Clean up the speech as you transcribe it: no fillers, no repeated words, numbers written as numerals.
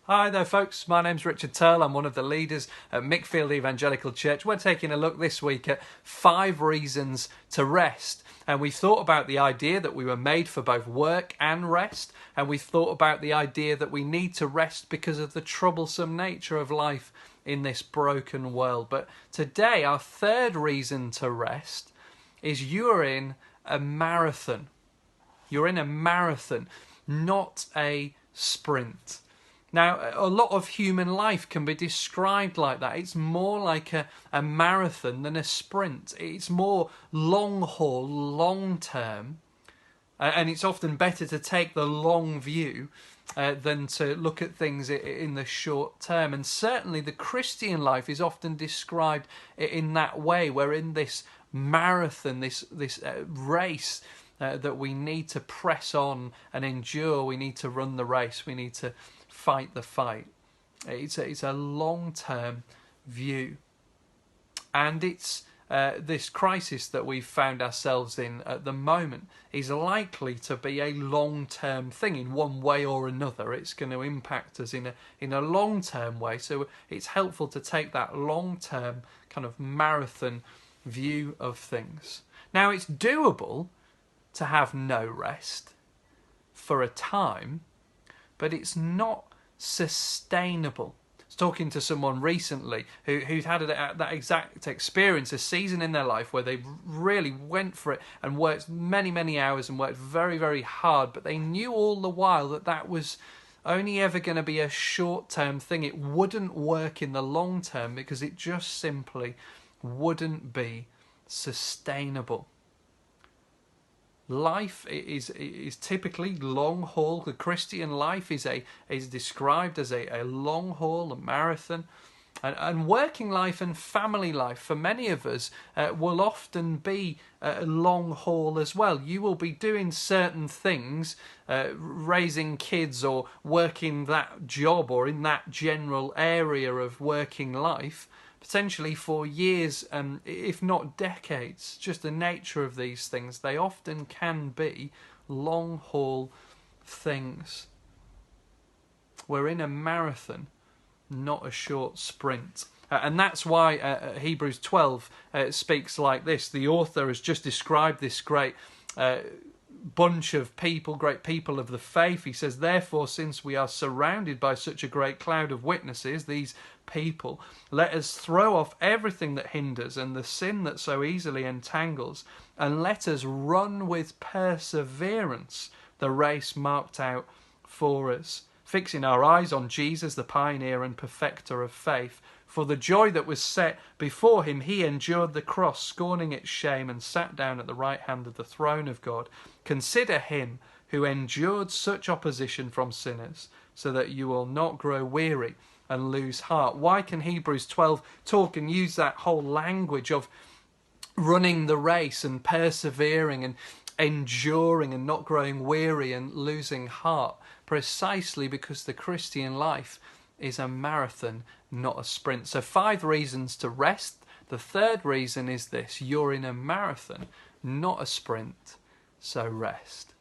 Hi there folks, my name's Richard Turl. I'm one of the leaders at Mickfield Evangelical Church. We're taking a look this week at 5 reasons to rest. And we've thought about the idea that we were made for both work and rest. And we've thought about the idea that we need to rest because of the troublesome nature of life in this broken world. But today, our 3rd reason to rest is you're in a marathon. You're in a marathon, not a sprint. Now, a lot of human life can be described like that. It's more like a marathon than a sprint. It's more long haul, long term, and it's often better to take the long view than to look at things in the short term. And certainly the Christian life is often described in that way. We're in this marathon, this race that we need to press on and endure. We need to run the race. We need to fight the fight. It's a long-term view, and it's this crisis that we've found ourselves in at the moment is likely to be a long-term thing in one way or another. It's going to impact us in a long-term way, so it's helpful to take that long-term kind of marathon view of things. Now, it's doable to have no rest for a time, but it's not sustainable. I was talking to someone recently who'd had that exact experience, a season in their life where they really went for it and worked many hours and worked very, very hard, but they knew all the while that was only ever going to be a short-term thing. It wouldn't work in the long term because it just simply wouldn't be sustainable. Life is typically long haul. The Christian life is described as a long haul, a marathon, and working life and family life for many of us will often be a long haul as well. You will be doing certain things, raising kids or working that job or in that general area of working life, potentially for years, if not decades. Just the nature of these things, they often can be long-haul things. We're in a marathon, not a short sprint. And that's why Hebrews 12 speaks like this. The author has just described this great bunch of people, great people of the faith. He says, therefore, since we are surrounded by such a great cloud of witnesses, these people, let us throw off everything that hinders and the sin that so easily entangles, and let us run with perseverance the race marked out for us, fixing our eyes on Jesus, the pioneer and perfecter of faith. For the joy that was set before him, he endured the cross, scorning its shame, and sat down at the right hand of the throne of God. Consider him who endured such opposition from sinners, so that you will not grow weary and lose heart. Why can Hebrews 12 talk and use that whole language of running the race and persevering and enduring and not growing weary and losing heart? Precisely because the Christian life is a marathon, not a sprint. So 5 reasons to rest. The 3rd reason is this: you're in a marathon, not a sprint, so rest.